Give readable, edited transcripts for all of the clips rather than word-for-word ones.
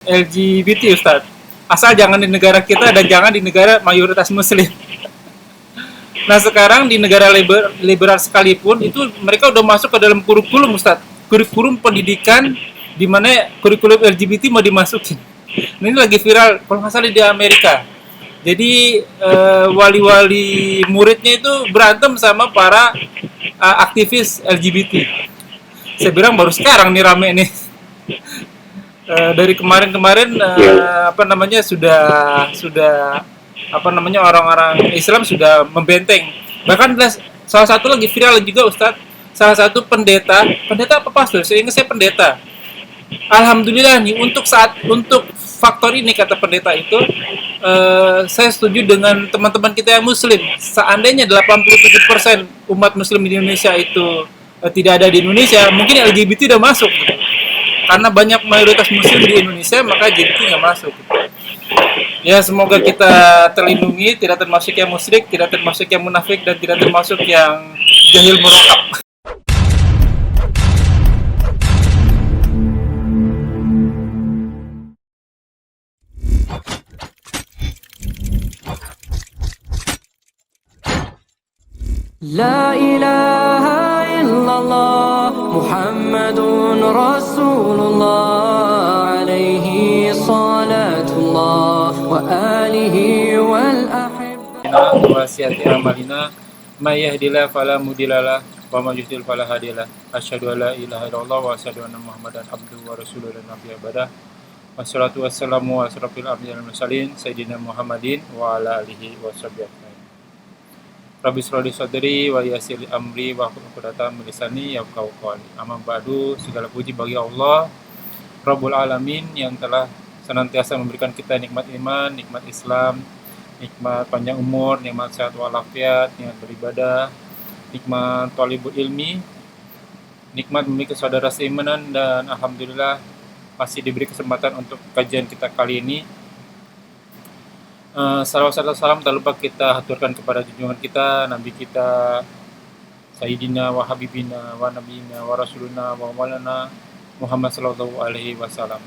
LGBT, Ustaz. Asal jangan di negara kita dan jangan di negara mayoritas muslim. Nah, sekarang di negara liberal sekalipun itu mereka udah masuk ke dalam kurikulum, Ustaz. Kurikulum pendidikan di mana kurikulum LGBT mau dimasukin. Nah, ini lagi viral kalau nggak salah di Amerika. Jadi wali-wali muridnya itu berantem sama para aktivis LGBT. Saya bilang baru sekarang nih rame nih. Dari kemarin-kemarin sudah orang-orang Islam sudah membenteng. Bahkan salah satu lagi viral juga, Ustadz. Salah satu pendeta apa pastor? Saya ingat saya pendeta. Alhamdulillah nih untuk faktor ini kata pendeta itu saya setuju dengan teman-teman kita yang muslim. Seandainya 87% umat muslim di Indonesia itu tidak ada di Indonesia, mungkin LGBT udah masuk gitu. Karena banyak mayoritas muslim di Indonesia, maka LGBT nggak masuk gitu. Ya, semoga kita terlindungi, tidak termasuk yang musyrik, tidak termasuk yang munafik, dan tidak termasuk yang jahil murokab. La ilaha illallah Muhammadun Rasulullah alaihi salatullah wa alihi wal ahibba wa siyati amalina may yahdihillahu fala mudhillalah wa may yudhlil fala hadiyalah. Asyhadu an la ilaha illallah wa asyhadu anna Muhammadan abduhu wa rasuluhu la nabiyya ba'dah. Wassalatu wassalamu ala asyrofil anbiya'i wal mursalin sayyidina Muhammadin wa ala alihi washabihi. Rabbi shrah li sadri wa yassir li amri wa hlul 'uqdatam min lisani yafqahu qawli. Amma ba'du, segala puji bagi Allah Rabbul Alamin yang telah senantiasa memberikan kita nikmat iman, nikmat Islam, nikmat panjang umur, nikmat sehat walafiat, nikmat beribadah, nikmat thalibul ilmi, nikmat memiliki saudara seimanan, dan alhamdulillah masih diberi kesempatan untuk kajian kita kali ini. Salawat serta salam tak lupa kita haturkan kepada junjungan kita, Nabi kita Sayyidina wa Habibina wa Nabiyina wa Rasuluna wa Maulana Muhammad sallallahu alaihi wasallam.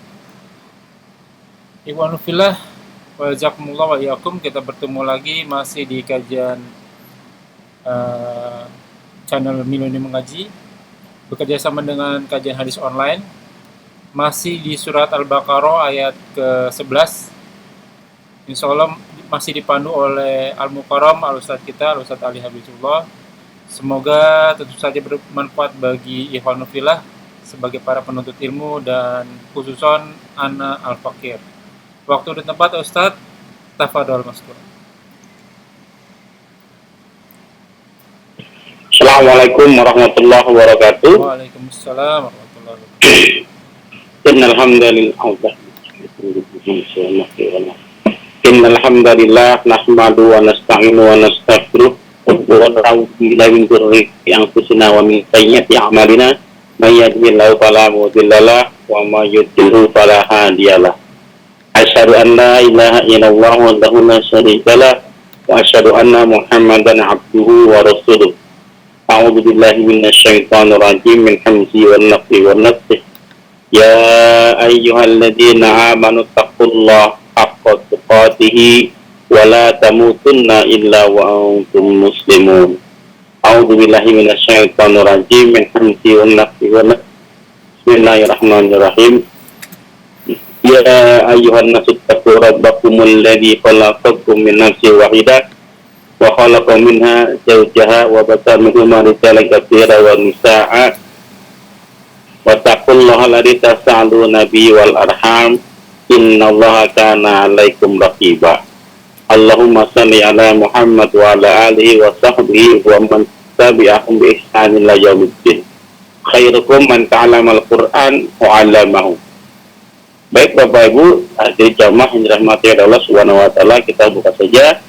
Ikhwanu fillah wa jazakumullah wa iyyakum. Kita bertemu lagi masih di kajian channel Milenium Mengaji, bekerja sama dengan kajian hadis online, masih di surat Al-Baqarah ayat ke-11. Insya Allah masih dipandu oleh Al-Mukarram, Al-Ustadz kita, Al-Ustadz Ali Habibullah. Semoga tentu saja bermanfaat bagi ikhwanul fillah sebagai para penuntut ilmu dan khususon ana al-fakir. Waktu dan tempat Ustadz, tafadhol maskur. Assalamualaikum warahmatullahi wabarakatuh. Waalaikumsalam warahmatullahi wabarakatuh. Innal hamdalillah nahmadu wa nasta'inu wa nastaghfiruh wa na'udzu billahi min shururi anfusina wa min sayyiati a'malina may yahdihillahu fala mudhillalah wa may yudhlil fala hadiyalah. Asyhadu an la ilaha illallah wahdahu la syarikalah wa asyhadu anna Muhammadan abduhu wa rasuluh. A'udzu billahi minasyaitonir rajim min hamzihi wan nafthihi wan nafthihi. Ya ayyuhalladzina amanu taqullaha haqqa tuqatih wa la tamutunna illa wa antum muslimun. A'udzu billahi minasyaitonir rajim min hamzihi wan nafthihi wan nafthihi. Bismillahirrahmanirrahim. Ya ayyuhan nasu taqu rabbakumul ladzi khalaqakum min nafsin wahidah wa khalaqa minha zawjaha wa batha minhuma rijalan katsiran wa nisaa'a wattaqullaha alladzi tas'aluna bihi wal arham innallaha kana 'alaikum raqiba. Allahumma shalli ala Muhammad wa ala alihi wa sahbihi wa man tabi'ahum bi ihsanin ila yaumiddin. Khairukum man ta'allama al-Qur'an wa 'allamahu. Baik Bapak Ibu, hadirin jamaah yang dirahmati Allah Subhanahu wa taala, kita buka saja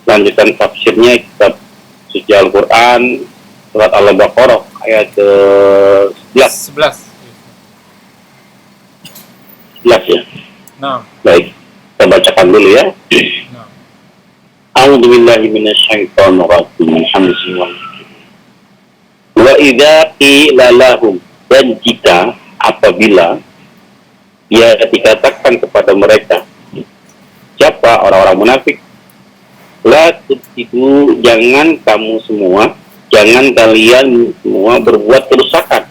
lanjutan tafsirnya kitab suci Al-Qur'an surat Al-Baqarah ayat ke-11 ya. Nah. Baik, kita bacakan dulu ya. Nah. A'udzu billahi minasyaitonir rajim. Wa idza qila lahum, dan jika apabila dia dikatakan kepada mereka, siapa orang-orang munafik, la tufsidu, jangan kalian semua berbuat kerusakan.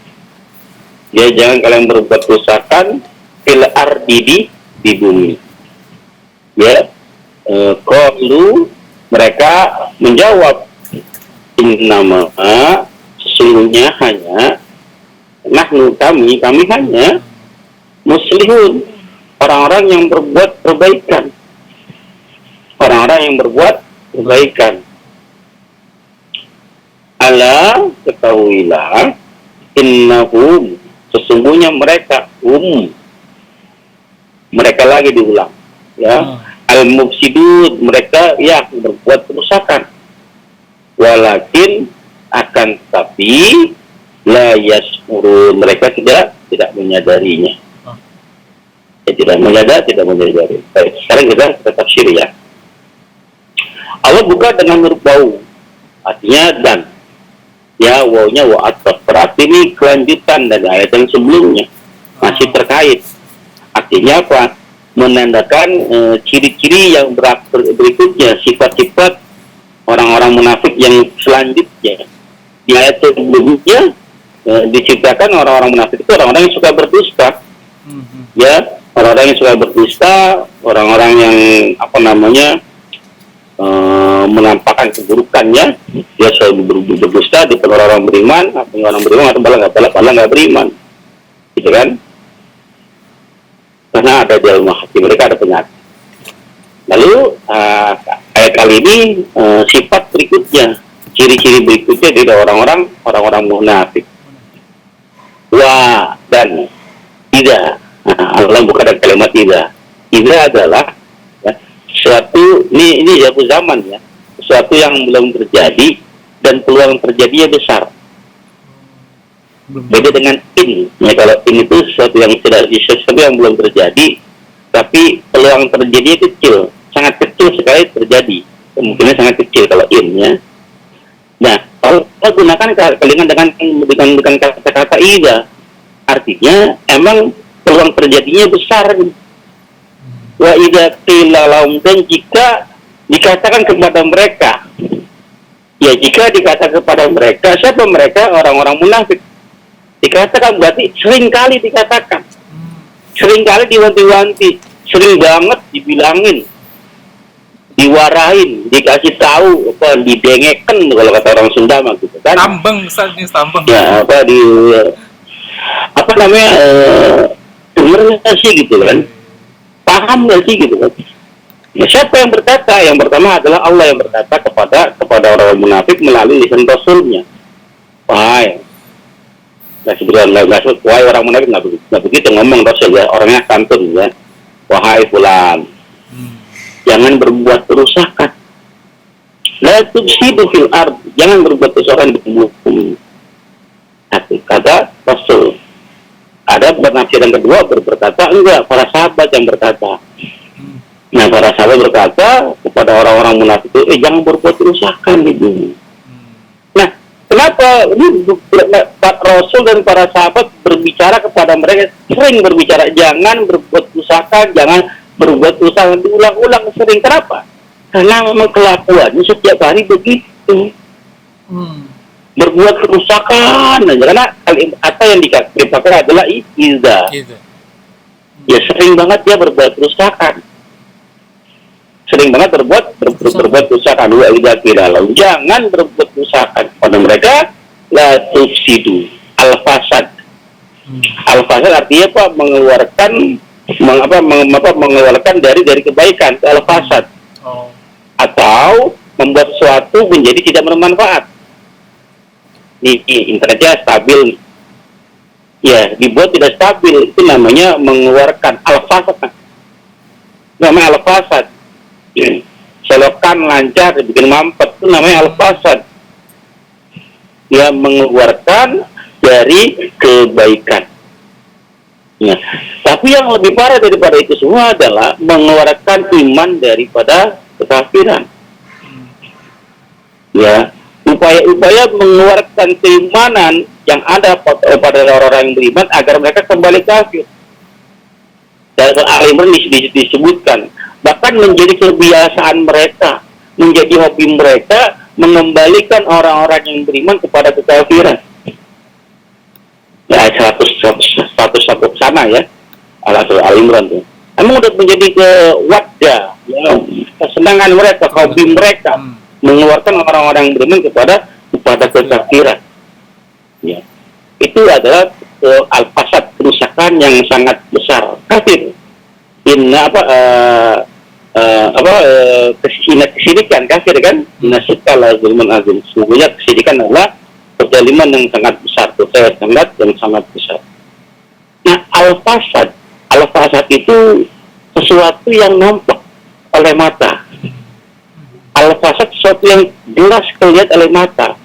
Ya, jangan kalian berbuat kerusakan fil ardi, di bumi. Ya, qalu, mereka menjawab, innama, sesungguhnya hanya, nahnu, kami hanya muslihun, orang-orang yang berbuat perbaikan. Orang-orang yang berbuat kebaikan. Ala, ketahuilah, innahum, sesungguhnya mereka, mereka lagi diulang, ya, al-mufsidun, mereka yang berbuat kerusakan. Walakin, akan tetapi, la yashurun, mereka tidak menyadarinya. Tidak menyadari. Baik, sekarang kita tafsir ya. Allah buka dengan huruf wau, artinya dan. Ya, wawunya wa ataf, berarti ini kelanjutan dari ayat yang sebelumnya, masih terkait. Artinya apa? Menandakan ciri-ciri yang berikutnya, sifat-sifat orang-orang munafik yang selanjutnya. Di ayat sebelumnya diceritakan orang-orang munafik itu orang-orang yang suka berdusta. Ya, orang-orang yang suka berdusta, orang-orang yang menampakkan keburukannya, dia selalu berdusta di depan orang beriman, atau malah nggak beriman, gitu kan? Karena ada di dalam hati mereka ada penyakit. Lalu ayat kali ini sifat berikutnya, ciri-ciri berikutnya dari orang-orang munafik. Wa dan tidak. Allah bukan ada kalimat tidak. Tidak adalah suatu, ini jauh zaman ya, sesuatu yang belum terjadi dan peluang terjadinya besar. Beda dengan in, ya, kalau in itu sesuatu yang belum terjadi, tapi peluang terjadinya kecil, sangat kecil sekali terjadi, kemungkinan sangat kecil kalau in ya. Nah, kalau kita gunakan kalimat dengan kata-kata ida, artinya emang peluang terjadinya besar. Wa idza qila lahum, dan jika dikatakan kepada mereka, ya jika dikatakan kepada mereka, siapa mereka? Orang-orang munafik. Dikatakan berarti sering kali dikatakan, sering kali diwanti-wanti, sering banget dibilangin, diwarain, dikasih tahu, didengeken kalau kata orang Sunda mah gitu kan. Tambeng, tambeng. Ya, denger nggak sih gitu kan? Paham nggak sih gitu kan? Ya, siapa yang berkata? Yang pertama adalah Allah yang berkata kepada orang munafik melalui lisan Rasulnya. Wahai, wahai orang munafik, nggak begitu ngomong Rasul ya, orangnya santun ya. Wahai fulan, jangan berbuat kerusakan. La tufsidu fil ard, jangan berbuat kerusakan di bumi. Kata Rasul. Ada penafsiran kedua berkata, enggak, para sahabat yang berkata. Nah, para sahabat berkata kepada orang-orang munafik itu, jangan berbuat kerusakan di bumi. Nah, kenapa ini Rasul dan para sahabat berbicara kepada mereka, sering berbicara, jangan berbuat kerusakan, jangan berbuat kerusakan, diulang-ulang sering. Kenapa? Karena memang kelakuannya setiap hari begitu. Berbuat kerusakan aja, karena kata yang dikatakan adalah iza. Ya, sering banget dia berbuat kerusakan, berbuat kerusakan. Wa idza qila lahum, jangan berbuat kerusakan pada mereka, la tufsidu, al-fasad. Al-fasad artinya apa? Mengeluarkan dari kebaikan, al-fasad. Atau membuat sesuatu menjadi tidak bermanfaat. Internetnya stabil, ya dibuat tidak stabil, itu namanya mengeluarkan al-fasad. Namanya al-fasad. Selokan lancar dibikin mampet, itu namanya al-fasad. Ya, mengeluarkan dari kebaikan. Ya. Tapi yang lebih parah daripada itu semua adalah mengeluarkan iman daripada kekafiran. Ya, upaya-upaya mengeluarkan keimanan yang ada pada orang-orang yang beriman agar mereka kembali kafir. Dalam Al-Imran disebutkan, bahkan menjadi kebiasaan mereka, menjadi hobi mereka mengembalikan orang-orang yang beriman kepada kekafiran. Ya 100 sana ya, Al-Imran tuh. Emang udah menjadi wadah, ya, kesenangan mereka, hobi mereka mengeluarkan orang-orang yang beriman kepada kekafiran. Ya. Itu adalah al-fasad, kerusakan yang sangat besar. Kafir. Kesirikan kafir kan? Nasikala zulmun azim. Sesungguhnya kesirikan adalah kezaliman yang sangat besar, dosa yang sangat besar. Nah, al-fasad itu sesuatu yang nampak oleh mata. Al-fasad sesuatu yang jelas kelihatan oleh mata,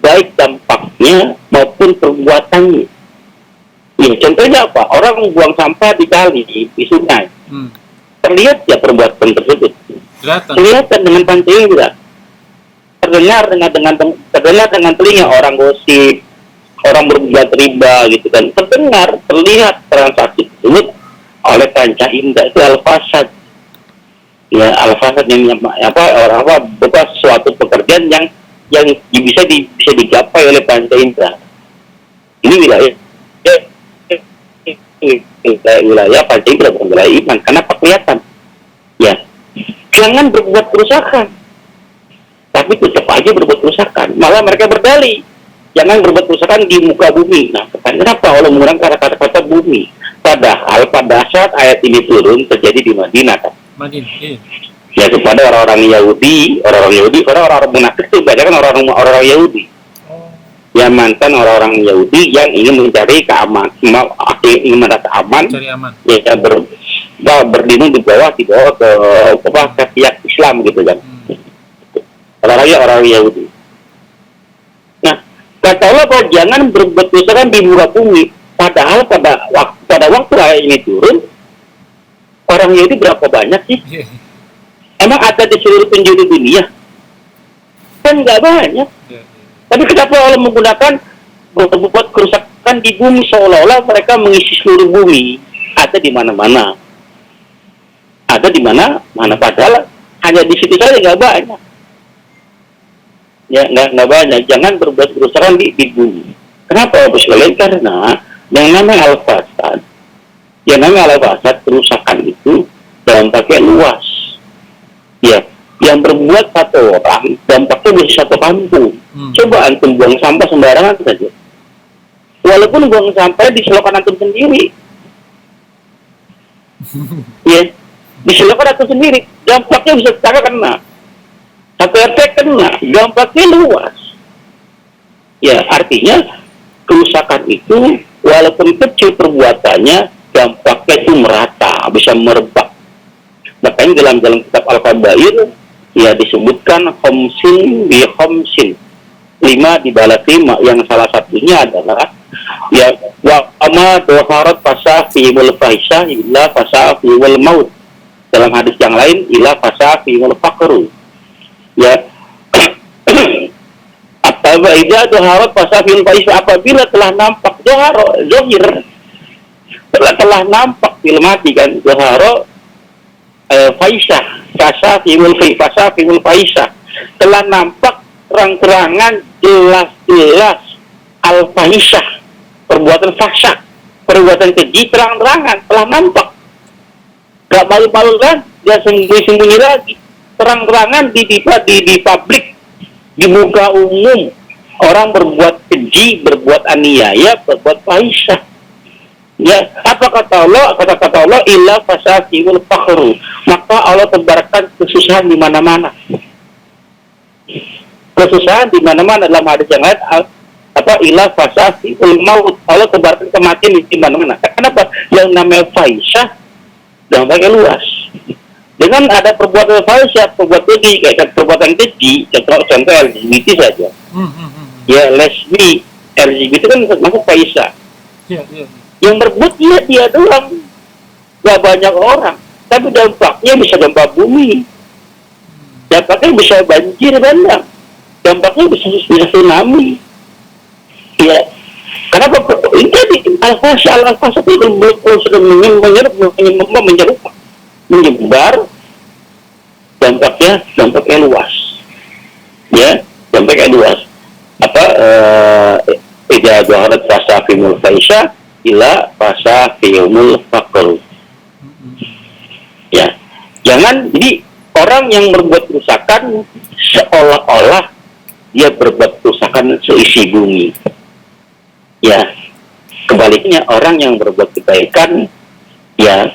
baik dampaknya maupun perbuatannya. Ya, contohnya apa? Orang membuang sampah di kali, di sungai. Terlihat ya perbuatan tersebut. Kelihatan dengan panca indera. Terdengar dengan telinga orang gosip, orang berbuat riba gitu kan. Terlihat transaksi tersebut oleh panca indera. Itu al-fasad. Ya, al-fasad yang suatu pekerjaan yang bisa digapai oleh panca indera. Ini wilayah panca indera, bukan wilayah iman. Kenapa kelihatan? Ya, jangan berbuat kerusakan, tapi tetap aja berbuat kerusakan. Malah mereka berdalih, jangan berbuat kerusakan di muka bumi. Nah, kenapa Allah menggunakan kata-kata bumi? Padahal pada saat ayat ini turun terjadi di Madinah kan? Ya, kepada orang-orang Yahudi, orang-orang munafik itu banyak kan orang-orang Yahudi. Ya, mantan orang-orang Yahudi yang ingin mencari ingin merasa aman, ya berdiri di bawah ke pihak Islam gitu kan. Orang Yahudi. Nah, kata Allah bahwa jangan berbuat dosa kan di muka bumi. Padahal pada waktu ayat ini turun, orang Yahudi berapa banyak sih? Emang ada di seluruh penjuru dunia? Kan nggak banyak. Tapi kenapa Allah menggunakan berbuat kerusakan di bumi, seolah-olah mereka mengisi seluruh bumi? Ada di mana-mana. Padahal hanya di situ saja nggak banyak. Ya, nggak banyak. Jangan berbuat kerusakan di bumi. Kenapa? Karena yang namanya al-fasad, kerusakan itu dampaknya luas. Ya, yang berbuat satu orang, dampaknya bisa satu kampung. Coba antum buang sampah sembarangan saja. Walaupun buang sampah di selokan antum sendiri. Ya, di selokan antum sendiri, dampaknya bisa kena. Satu RT kena, dampaknya luas. Ya, artinya kerusakan itu walaupun kecil perbuatannya, dampaknya itu merata, bisa merebak. Makanya dalam kitab Al-Kabair ya disebutkan khomsin bi khomsin, 5 dibalas 5, yang salah satunya adalah ya wa ama doharat fasafi wal fahisah illa fasafi wal maut. Dalam hadis yang lain illa fasafi wal faqru. Ya idza doharat fasafi wal fahisah, apabila telah nampak doharo zahir, telah nampak film mati kan, doharo faisah, fasafi wal faisah, telah nampak terang-terangan jelas-jelas al-faisah, perbuatan fahsyah, perbuatan keji terang-terangan telah nampak, gak malu-malu kan, dia sembunyi-sembunyi lagi, terang-terangan di publik, di muka umum, orang berbuat keji, berbuat aniaya, berbuat faisah. Ya, apa kata Allah? Kata Allah illa fasafi wal fakhru. Maka Allah tebarkan kesusahan di mana-mana. Kesusahan di mana-mana dalam hadis yang lain illa fasafi wal maut. Allah tebarkan kematian di mana-mana. Kenapa? Yang namanya faisah dampaknya luas. Dengan ada perbuatan faisah, perbuatan keji, kayak perbuatan keji, contoh LGBT saja. Ya, lesbi, LGBT kan masuk faisah. Yang berbuat dia doang, gak banyak orang, tapi dampaknya bisa gempa bumi, dampaknya bisa banjir bandang, dampaknya bisa tsunami. Ya, kenapa ini Al-Fasa itu sudah menyebar, dampaknya luas, ya, dampaknya luas. Ida zaharat fasa fimul faisha ila fasa fimul fakr. Ya, jangan jadi orang yang berbuat kerusakan seolah-olah dia berbuat kerusakan seisi bumi. Ya, kebaliknya orang yang berbuat kebaikan, ya,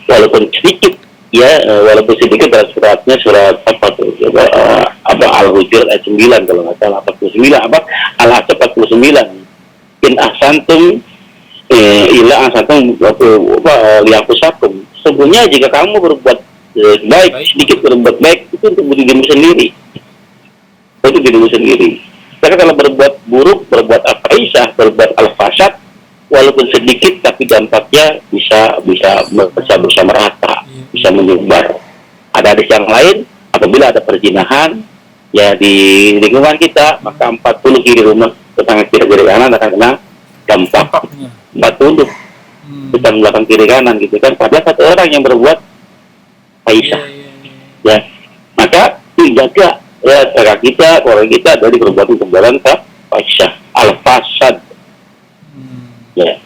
walaupun sedikit, ya, walaupun sedikit dalam suratnya surat Al-Hujurat ayat 9 kalau nggak salah 49 Al-Ahzab 49. In ahsantum ila ahsantum lianfusakum. Sebenarnya jika kamu berbuat baik, sedikit berbuat baik itu untuk dirimu sendiri. Itu dirimu sendiri. Tapi kalau berbuat buruk, berbuat al-fahisah, berbuat al-fasad, walaupun sedikit tapi dampaknya bisa merata, bisa menyebar. Ada hadis yang lain, apabila ada perzinahan ya di lingkungan kita, maka 40 kiri rumah tetangga kiri kanan akan kena dampaknya. 40 kita belakang kiri kanan gitu kan. Padahal satu orang yang berbuat fahisah, ya, maka dijaga ya cara kita, orang kita dari perbuatan fahisah, al-fasad. Ya,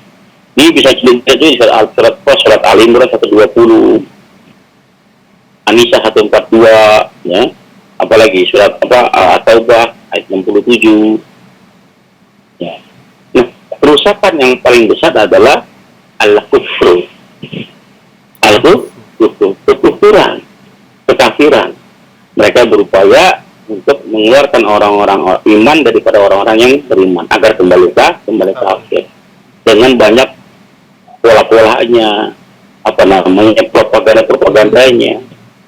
ini bisa dilihat di surat Al-Imran 120, An-Nisa 142, ya, apalagi surat At-Taubah ayat 67. Ya. Nah, kerusakan yang paling besar adalah al-kufru, kekufuran, kekafiran. Mereka berupaya untuk mengeluarkan orang-orang iman daripada orang-orang yang beriman agar kembali kafir dengan banyak pola-polanya, propagandanya,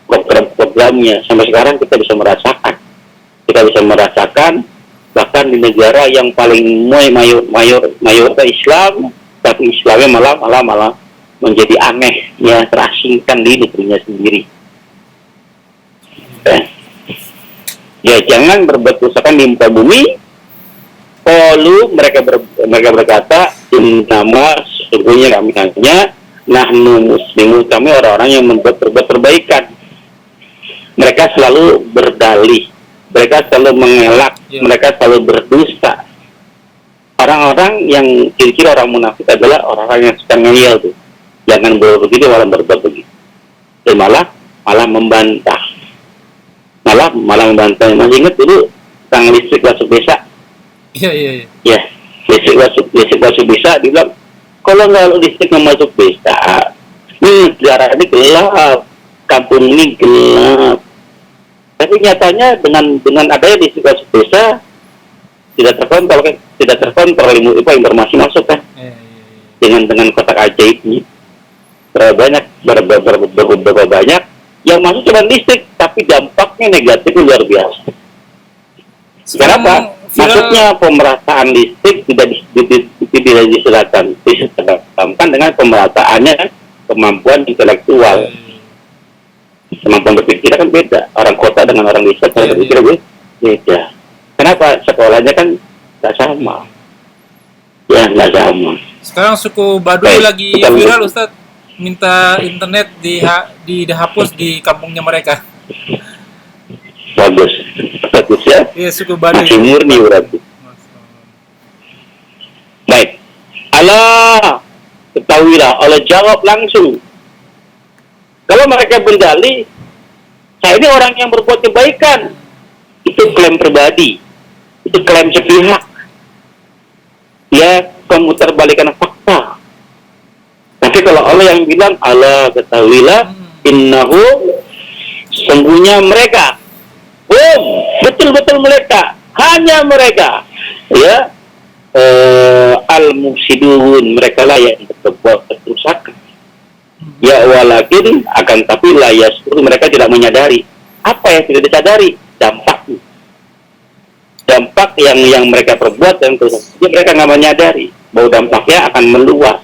program-programnya. Sampai sekarang kita bisa merasakan bahkan di negara yang paling mayoritas Islam, tapi Islamnya malah menjadi aneh, ya, terasingkan di negerinya sendiri. Ya, jangan berbuat kerusakan di muka bumi. Lalu mereka berkata, nama sesungguhnya kami hanya nahnu muslimun, kami orang-orang yang berbuat perbaikan. Mereka selalu berdalih, mereka selalu mengelak, mereka selalu berdusta. Orang-orang yang kira-kira orang munafik adalah orang-orang yang suka ngeyel tuh. Jangan begitu, malah berbuat begitu. Dan malah membantah. Malah membantah. Masih ingat dulu tentang listrik masuk desa? Iya. Ya, listrik masuk desa, dibilang kalau nggak listrik masuk desa, daerah ini gelap, kampung ini gelap. Tapi nyatanya dengan adanya listrik masuk desa tidak terkontrol informasi masuk kan, dengan kotak ajaibnya. Berapa banyak yang masuk cuma listrik, tapi dampaknya negatif luar biasa. Kenapa? Maksudnya pemerataan listrik tidak disilakan, disertakan dengan pemerataannya kemampuan intelektual. Kemampuan berpikir kita kan beda. Orang kota dengan orang desa cara berpikir beda. Kenapa? Sekolahnya kan nggak sama. Ya, nggak sama. Sekarang suku Baduy lagi viral, Ustaz. Minta internet dihapus di kampungnya mereka. Bagus ya. Iya, suku Baduy. Masih murni berarti. Baik. Allah ketahuilah, Allah jawab langsung. Kalau mereka berdalih, saya ini orang yang berbuat kebaikan, itu klaim pribadi, itu klaim sepihak. Ya, pemutarbalikkan fakta. Tapi kalau Allah yang bilang, Allah ketahuilah, innahu, sungguhnya mereka, betul-betul mereka, hanya mereka, ya, al-mufsidun, mereka lah yang berbuat kerusakan. Ya, walakin akan tapi layas, mereka tidak menyadari. Apa yang tidak disadari? Dampak yang mereka perbuat dan kerusakan, mereka nggak menyadari bahwa dampaknya akan meluas.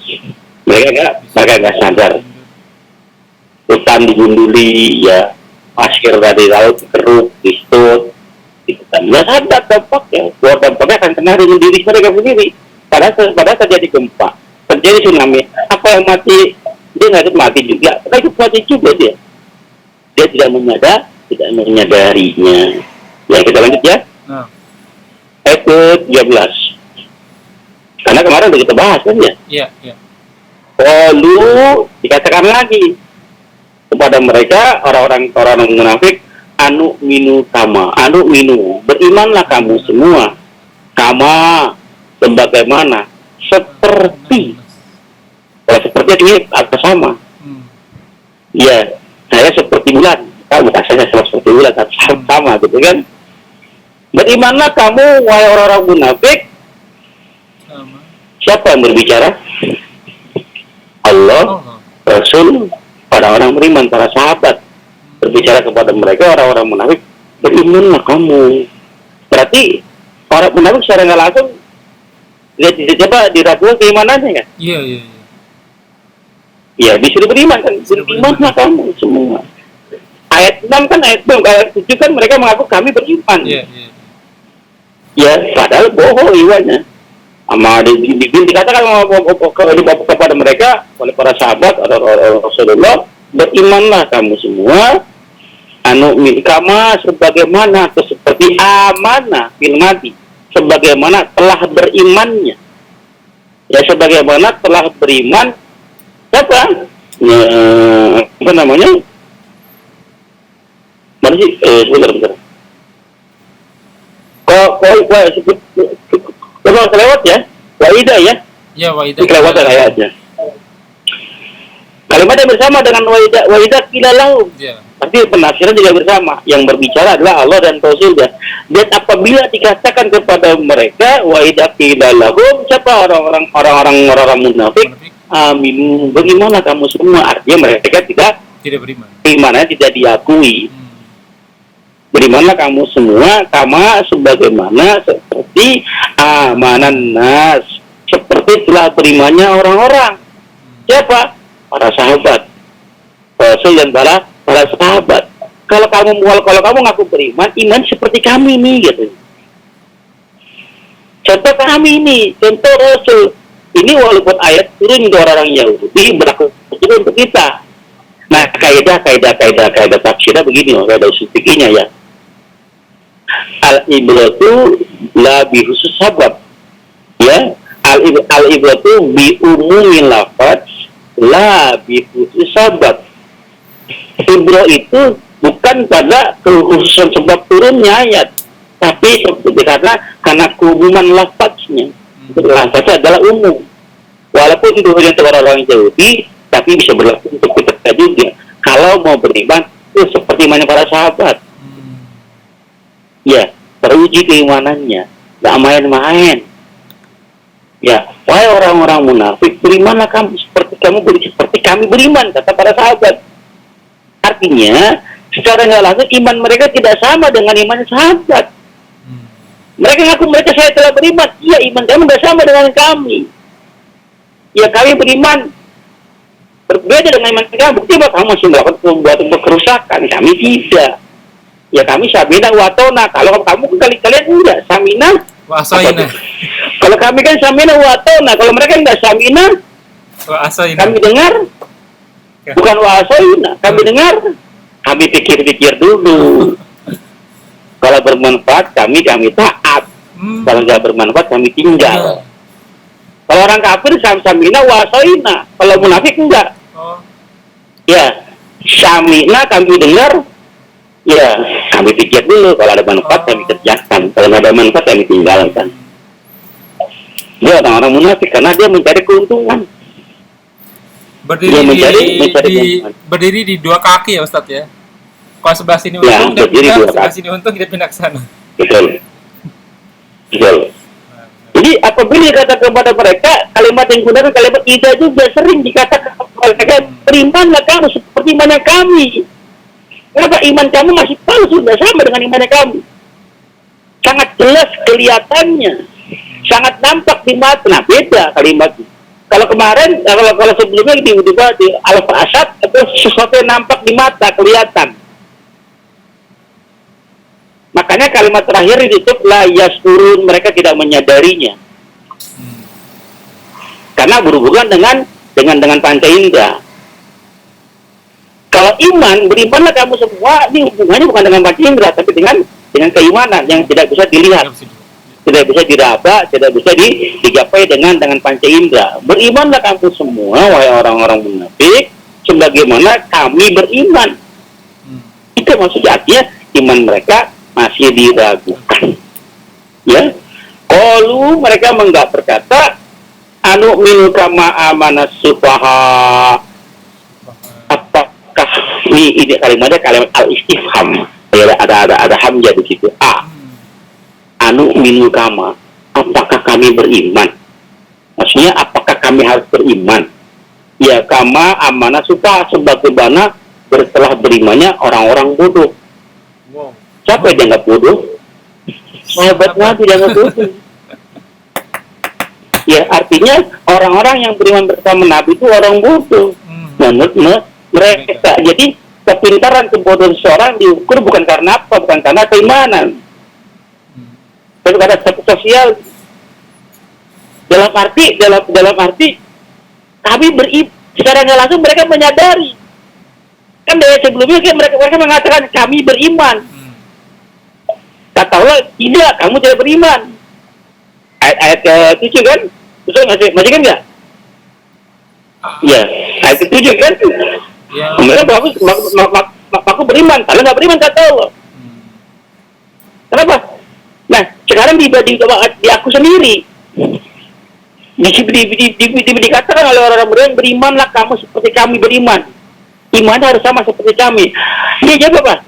Mereka nggak sadar. Hutan digunduli, ya, pasir dari laut dikeruk, distut, nggak sadar dampaknya. Bahwa dampaknya akan kena dengan diri mereka sendiri. Pada terjadi gempa, terjadi tsunami, apa yang mati? Dia nggak ikut mati juga, ikut mati juga dia. Dia tidak menyadarinya. Ya, kita lanjut ya. Nah, Ayat ke-13. Karena kemarin udah kita bahas kan ya. iya, iya. Lalu dikatakan lagi kepada mereka orang-orang munafik, anu minu, berimanlah kamu semua, kama sebagaimana, seperti. Kalau seperti ini apa sama? Ya, saya seperti bulan. Bukan saya seperti bulan, tapi sama gitu kan. Berimanlah kamu, wahai orang-orang munafik. Sama. Siapa yang berbicara? Allah, Rasul, para orang beriman, para sahabat berbicara kepada mereka orang-orang munafik, berimanlah kamu. Berarti orang munafik secara nggak langsung coba diragukan keimanannya kan? Iya, iya, iya. Ya, disuruh beriman kan? Berimanlah kamu semua. Ayat 6 kan, ayat 7 kan mereka mengaku kami beriman. Iya, iya. Ya, padahal bohong iwannya. Sama dikatakan kepada mereka oleh para sahabat atau Rasulullah, berimanlah kamu semua, anu kama sebagaimana atau seperti amanah fil mati, sebagaimana telah berimannya. Ya, sebagaimana telah beriman siapa? Ya, apa namanya? Mana sih? Sebentar. Kalau kelewat ya, waidah ya. Ya, waidah. Kelewatan ayatnya. Kalimat yang bersama dengan waidah kilalau. Iya. Tapi penafsiran juga bersama. Yang berbicara adalah Allah dan Rasulnya. Dan apabila dikatakan kepada mereka waidah kilalahum, siapa orang-orang munafik? Amin. Bagaimana kamu semua? Artinya mereka tidak beriman. Imannya tidak diakui. Berimanlah kamu semua, kama sebagaimana seperti amanan nas, seperti telah berimannya orang-orang. Siapa? Para sahabat, Rasul dan para sahabat. Kalau kamu ngaku beriman, iman seperti kami nih, gitu. Contoh kami ini, contoh Rasul. Ini walaupun ayat turun ke orang-orang Yahudi, berlaku untuk kita. Nah, kaidah tafsirnya begini, kaidah usul fikihnya ya. Al-ibratu la bi khusus sabab. Ya, al-ibratu bi umumil lafaz la bi khusus sabab. Ibro itu bukan pada kekhususan sebab turunnya ayat, tapi karena keumuman lafaznya. Lafaznya adalah umum. Walaupun itu hanya untuk orang-orang Yahudi, tapi bisa berlaku untuk kita juga. Kalau mau beriman, itu seperti mana para sahabat. Ya, teruji keimanannya, gak main-main. Ya, wahai orang-orang munafik, berimanlah kamu seperti kami beriman, kata para sahabat. Artinya, secara nggak langsung iman mereka tidak sama dengan iman sahabat. Mereka ngaku saya telah beriman, iya iman kamu nggak sama dengan kami. Ya, kami beriman berbeda dengan iman kamu. Bukti bahwa kamu masih melakukan kerusakan, kami tidak. Ya, kami samina watona. Kalau kamu kalian enggak samina Wasaina. Kalau kami kan samina watona. Kalau mereka enggak samina Wasaina. kami dengar. Bukan wasaina. Kami dengar. Kami pikir-pikir dulu. Kalau bermanfaat kami taat. Kalau enggak bermanfaat kami tinggal. Kalau orang kafir samina wasaina. Kalau munafik enggak. Ya, samina kami dengar. Ya, kami pikir dulu. Kalau ada manfaat kami kerjakan. Kalau tidak ada manfaat kami tinggalkan. Dia orang-orang munafik karena dia mencari keuntungan. Berdiri di dua kaki ya Ustaz ya. Kalau sebelah sini untung, dia pindah. Sebelah sini untung, dia pindah ke sana. Betul. Jadi apabila dikatakan kepada mereka, kalimat yang gunakan kalimat tidak juga sering dikatakan kepada mereka, berimanlah kamu seperti mana kami. Kenapa iman kamu masih palsu, sudah sama dengan iman kamu? Sangat jelas kelihatannya, sangat nampak di mata. Nah, beda kalimatnya. Kalau kemarin, kalau sebelumnya di al-fasad itu sesuatu yang nampak di mata, kelihatan. Makanya kalimat terakhir ditutup la yaskurun, mereka tidak menyadarinya. karena berhubungan dengan panca indera. Kalau berimanlah kamu semua, ini hubungannya bukan dengan panca indera, tapi dengan keimanan yang tidak bisa dilihat, tidak bisa diraba, tidak bisa digapai dengan panca indera. Berimanlah kamu semua, wahai orang-orang munafik, sebagaimana kami beriman. Itu maksudnya, artinya iman mereka masih diragukan. Ya, qalu, mereka berkata, anu minu kama amanas sufaha. Apakah ini kalimat al-istifham? Ada hamzah di situ. Anu minu kama, apakah kami beriman? Maksudnya apakah kami harus beriman? Ya, kama amanah sufaha, sebagaimana setelah berimannya orang-orang bodoh. Wow. Siapa yang dianggap bodoh? Sahabat Nabi dianggap bodoh. Ya, artinya orang-orang yang beriman bersama Nabi itu orang bodoh. Menurut mereka. Jadi kepintaran, kebodohan seorang diukur bukan karena apa? Bukan karena keimanan. Tapi karena status sosial. Dalam arti kami secara nggak langsung mereka menyadari. Kan dari sebelumnya mereka mengatakan kami beriman. Kata Allah, tidak, kamu tidak beriman. Ayat ke-7 kan? Betul, masih kan nggak? Ya, ayat ke-7 kan? Ya. Mereka aku beriman, kalau nggak beriman kata Allah. Kenapa? Nah, sekarang di aku sendiri. Dikatakan oleh orang-orang berimanlah kamu seperti kami beriman. Iman harus sama seperti kami. Dia jawab apa?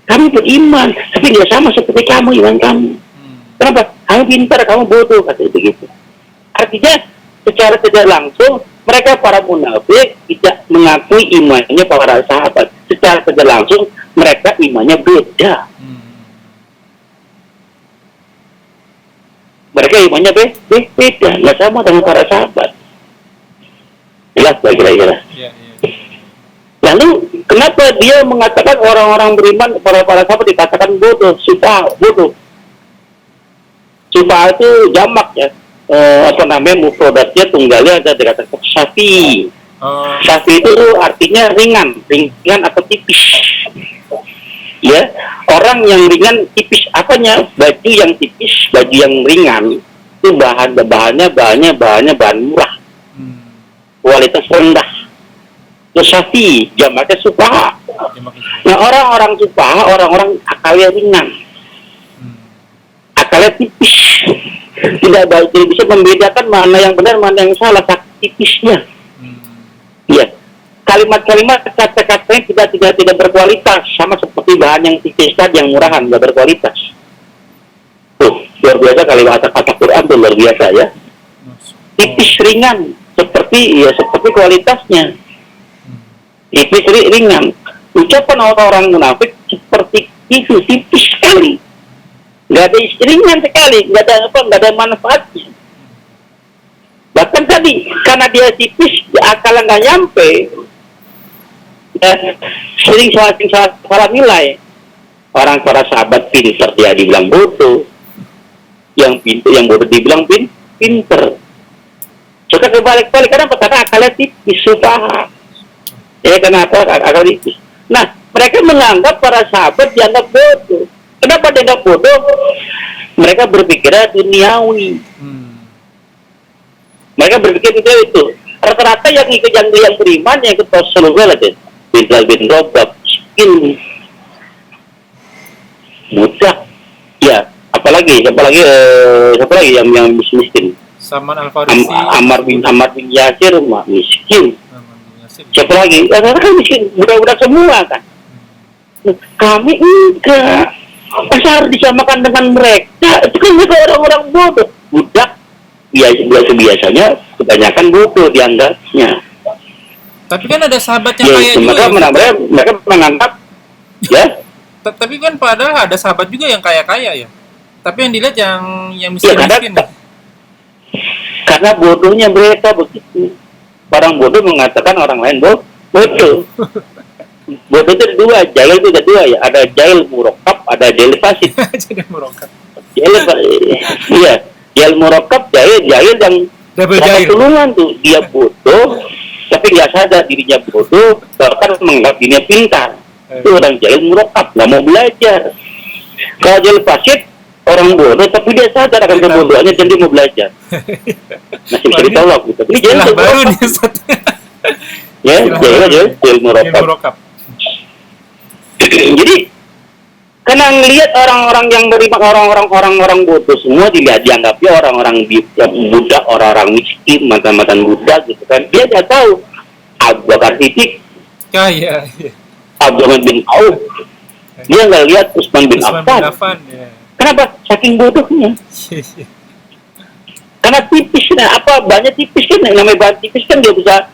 Kami beriman, tapi dia sama seperti kamu, iman kamu. Kenapa? Kamu pintar, kamu bodoh, kata begitu. Artinya, secara tidak langsung, mereka para munafik tidak mengakui imannya para sahabat. Secara tidak langsung, mereka imannya beda. Mereka imannya beda, nggak sama dengan para sahabat. Jelas, kira-kira. Lalu kenapa dia mengatakan orang-orang beriman para sahabat dikatakan bodoh, bodoh? Sufa itu jamak ya, mufradatnya tunggalnya ada dikatakan syafi. Syafi itu artinya ringan atau tipis. Ya, orang yang ringan tipis, apanya? Baju yang tipis, baju yang ringan itu bahannya bahan murah, kualitas rendah. Syafi, jamaknya sufaha. Nah, orang-orang sufaha, orang-orang akalnya ringan, akalnya tipis, tidak bisa membedakan mana yang benar, mana yang salah, tipisnya. Ya, kalimat-kalimat, kata-katanya tidak berkualitas, sama seperti bahan yang tipis tadi, yang murahan, tidak berkualitas. Luar biasa kalimat kata Quran itu luar biasa ya. Tipis ringan, seperti kualitasnya. Tipis ringan. Ucapan orang-orang munafik seperti itu, tipis sekali, nggak ada ringan sekali, nggak ada manfaatnya. Bahkan tadi karena dia tipis, akalnya nggak nyampe, sering salah nilai. Orang para sahabat pintar, dia dibilang bodoh, yang bodoh dibilang pintar. Suka kebalik-balik, karena akalnya tipis, sufaha. Kenapa akal tipis? Nah, mereka menganggap para sahabat dianggap bodoh. Kenapa dianggap bodoh? Mereka berpikir duniawi. Mereka berpikir itu. Rata-rata yang beriman, yang ikut Rasulullah lah, Bilal bin Rabah, miskin, mudah. Ya, apalagi yang miskin. Salman Al-Farisi. Ammar bin Yasir, miskin. Siapa lagi? Karena kan miskin, budak-budak semua kan. Kami enggak. Masa harus disamakan dengan mereka? Itu kan mereka orang-orang bodoh. Budak, biasanya kebanyakan bodoh dianggapnya. Tapi kan ada sahabat yang kaya juga. Mereka menganggap, ya. Tapi kan padahal ada sahabat juga yang kaya-kaya ya. Tapi yang dilihat yang miskin-miskin. Karena bodohnya mereka begitu. Orang bodoh mengatakan orang lain bodoh. Bodoh itu ada dua, jahil itu ada dua ya. Ada jahil murakkab, ada jahil fasid. Jadi murakkab. Iya, jahil murakkab, jahil yang Double Dapat jair. tulungan tuh, dia bodoh, tapi nggak sadar dirinya bodoh, bahkan menganggap dirinya pintar. Itu orang jahil murokab, nggak mau belajar. Kalau jahil fasid, orang bodoh, tapi dia sadar akan kebodohannya dan dia mau belajar. Masih bisa ditolak gitu. Ini jahil Istilah baru murokab. nih Ustaz. Ya, jahil aja, jahil Jahil murokab. murokab. Jadi karena ngelihat orang-orang yang beriman, orang-orang bodoh semua dianggapnya orang-orang budak, orang-orang miskin, mantan-mantan budak gitu kan. Dia nggak tahu Abu Bakar Siddiq, Kaya. Abdurrahman bin Auf, dia nggak lihat Utsman bin Utsman bin Affan. Affan. Ya. Kenapa? Saking bodohnya. Karena tipis, apa banyak tipis kan, yang namanya bahan tipis kan dia bisa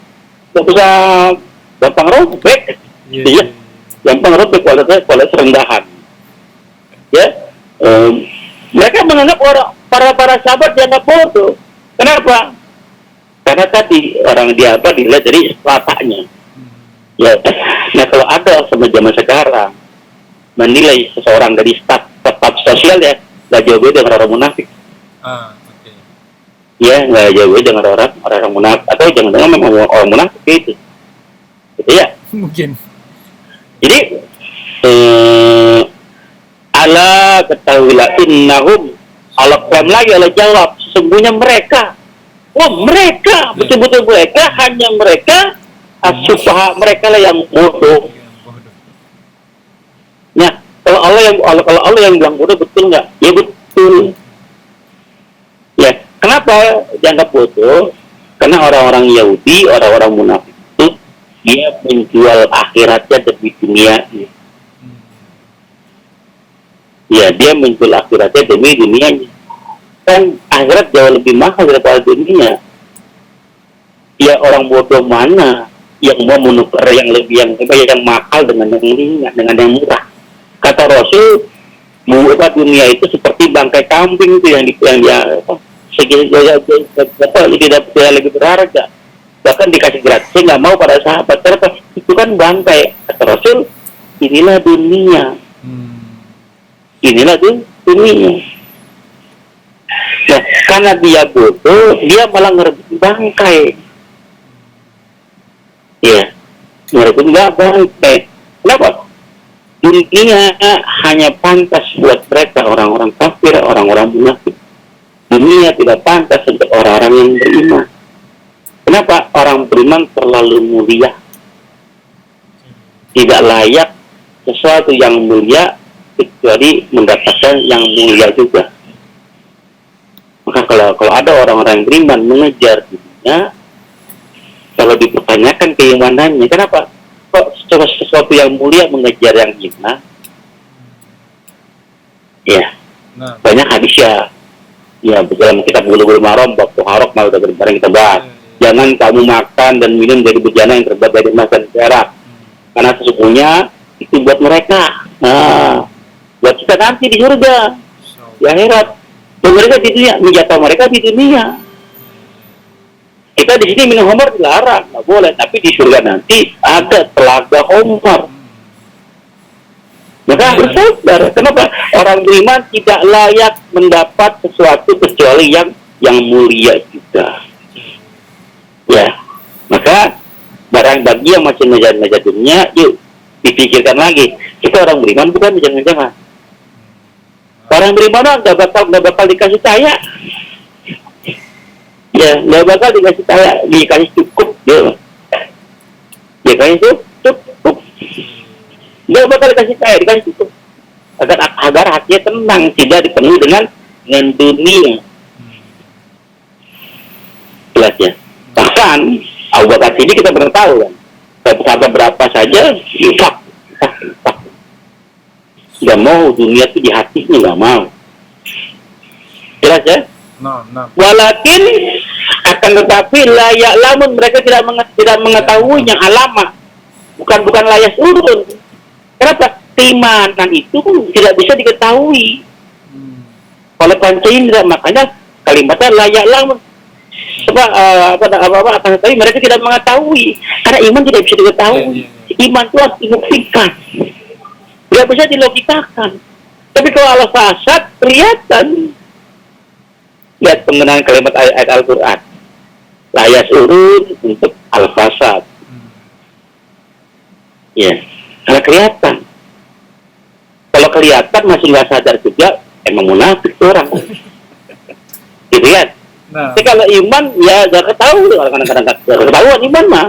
gampang robek, Iya. gampang robek kualitas rendahan. Ya, mereka menganggap para sahabat dianggap bodoh. Kenapa? Karena tadi orang dia dilihat dari wataknya. Ya, nah kalau ada sama zaman sekarang menilai seseorang dari status sosial ya, nggak jauh beda dengan orang munafik. Oke. Ya, nggak jauh beda dengan orang munafik, atau jangan-jangan memang orang munafik gitu ya. Mungkin. Jadi ala ketahuilah innahum, Allah klaim lagi, Allah jawab, sesungguhnya mereka, betul-betul mereka, hanya mereka as-sufaha, mereka lah yang bodoh. Nah, kalau Allah yang bilang bodoh, betul nggak? Ya betul. Ya, kenapa dianggap bodoh? Karena orang-orang Yahudi, orang-orang munafik itu dia menjual akhiratnya demi dunia. Ya, dia menjual akhiratnya demi dunianya. Kan akhirat jauh lebih mahal daripada dunia. Ya, orang bodoh mana yang mau menukar yang mahal dengan yang ringan, dengan yang murah? Kata Rasul, dunia itu seperti bangkai kambing itu yang dia tidak lebih berharga. Bahkan dikasih gratis, saya nggak mau pada sahabat. Kenapa? Itu kan bangkai. Kata Rasul, inilah dunia. Inilah dunia. Nah, karena dia bodoh, dia malah ngerebut bangkai. Ya, ngerebut bangkai. Kenapa? Dunia hanya pantas buat mereka orang-orang kafir, orang-orang munafik. Dunia tidak pantas untuk orang-orang yang beriman. Kenapa? Orang beriman terlalu mulia. Tidak layak sesuatu yang mulia kecuali mendapatkan yang mulia juga. Maka kalau ada orang-orang yang beriman mengejar dunia, kalau dipertanyakan keimanannya, kenapa? Kok sesuatu yang mulia mengejar yang hina? Ya, banyak hadis ya. Ya, dalam kitab Bulughul Maram, bab Tuharok, udah kemarin kita bahas. Jangan kamu makan dan minum dari bejana yang terbuat dari emas dan perak, karena sesungguhnya itu buat mereka. Nah, buat kita nanti di surga, di akhirat. Mereka di dunia, menjatuh mereka di dunia. Kita di sini minum khamar dilarang, nggak boleh. Tapi di surga nanti ada telaga khamar. Maka harus sadar, kenapa orang beriman tidak layak mendapat sesuatu kecuali yang mulia juga. Ya, maka barang bagi yang masih ngejar dunia, yuk dipikirkan lagi. Kita orang beriman bukan jangan-jangan. Orang beriman nggak bakal dikasih kaya. Ya, nggak bakal dikasih cukup. Ya, dikasih cukup. Nggak bakal dikasih kaya, dikasih cukup. Agar hatinya tenang, tidak dipenuhi dengan dunia. Jelas ya. Bahkan Abu Bakar ini kita pernah tahu kan, sahabat berapa saja infak. Nggak mau dunia itu di hatinya, nggak mau. Jelas ya? Walakin akan tetapi layak lamun mereka tidak mengetahuinya alamat. Bukan layak urun. Kenapa? Keimanan itu tidak bisa diketahui oleh panca indera. Makanya kalimatnya layak lamun. Tapi mereka tidak mengetahui karena iman tidak bisa diketahui. Iman itu harus dibuktikan, tidak bisa dilogikakan. Tapi kalau Allah fasad kelihatan. Lihat penggunaan kalimat ayat Al-Quran. layas urun untuk al-fasad. Ya, kalau kelihatan. Kalau kelihatan masih nggak sadar juga, emang munafik tuh orang. Gitu kan? Nah, Tapi kalau iman, ya gak ketahuan. Kadang-kadang gak ketahuan iman mah.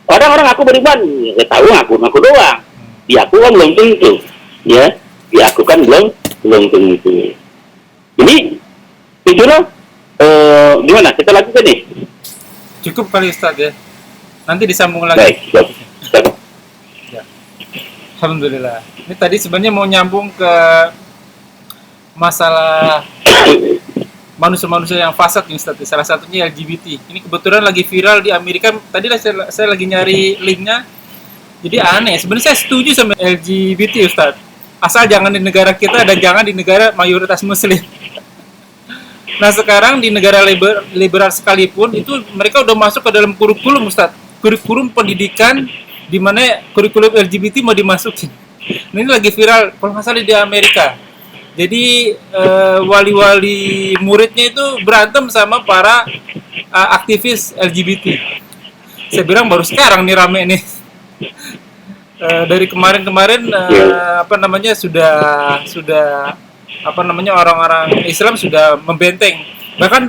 Orang-orang aku beriman, ya ketahu aku doang. Di aku kan belum tentu. Ya, di aku kan belum tentu. Ini, itu loh. Gimana? Kita lanjutkan nih. cukup kali Ustaz ya. Nanti disambung lagi. Baik, siap. Ya. Alhamdulillah. Ini tadi sebenarnya mau nyambung ke masalah manusia-manusia yang fasad nih Ustaz. Salah satunya LGBT. Ini kebetulan lagi viral di Amerika. Tadi saya lagi nyari linknya. Jadi aneh. Sebenarnya saya setuju sama LGBT Ustaz. Asal jangan di negara kita dan jangan di negara mayoritas Muslim. Nah sekarang di negara liberal sekalipun itu mereka udah masuk ke dalam kurikulum Ustaz. Kurikulum pendidikan di mana kurikulum LGBT mau dimasukin. Nah, ini lagi viral kalau nggak salah di Amerika. Jadi wali-wali muridnya itu berantem sama para aktivis LGBT. Saya bilang baru sekarang nih rame nih. Dari kemarin-kemarin sudah orang-orang Islam sudah membenteng. Bahkan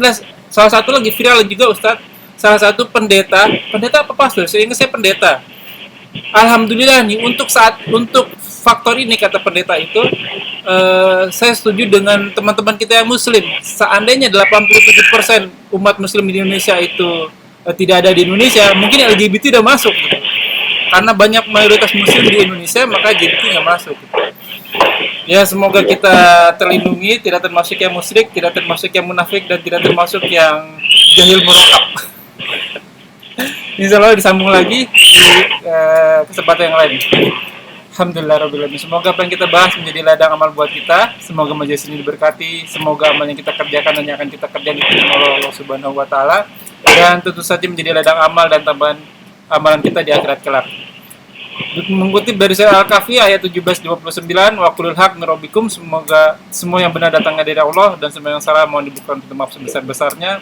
salah satu lagi viral juga Ustadz. Salah satu pendeta apa pastor? Saya ingat saya pendeta. Alhamdulillah nih untuk faktor ini kata pendeta itu saya setuju dengan teman-teman kita yang Muslim. Seandainya 87% umat Muslim di Indonesia itu tidak ada di Indonesia, mungkin LGBT udah masuk. Gitu. Karena banyak mayoritas Muslim di Indonesia, maka LGBT nggak masuk. Gitu. Ya semoga kita terlindungi, tidak termasuk yang musyrik, tidak termasuk yang munafik, dan tidak termasuk yang jahil murokab. Insya Allah disambung lagi di kesempatan yang lain. Alhamdulillahirrahmanirrahim. Semoga apa yang kita bahas menjadi ladang amal buat kita. Semoga majelis ini diberkati. Semoga amal yang kita kerjakan dan yang akan kita kerjakan diterima oleh Allah Subhanahu Wa Taala. Dan tentu saja menjadi ladang amal dan tambahan amalan kita di akhirat kelak. Mengutip dari Surah Al-Kahfi ayat 17-29, wa qulil haq min rabbikum, semoga semua yang benar datangnya dari Allah dan semua yang salah mohon dibukakan pintu maaf sebesar-besarnya,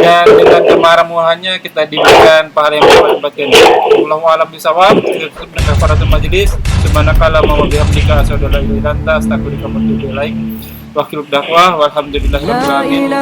dan dengan kemarahan-Muhannya kita diberikan pahala yang berlipat ganda. Wallahu a'lam bishawab. Kita tutup dengan kafaratul majlis. Subhanakala wa bihamdika asyhadu an la ilaha illa anta astaghfiruka wa atubu ilaik. Wa akhirud dakwah walhamdulillahirabbil alamin.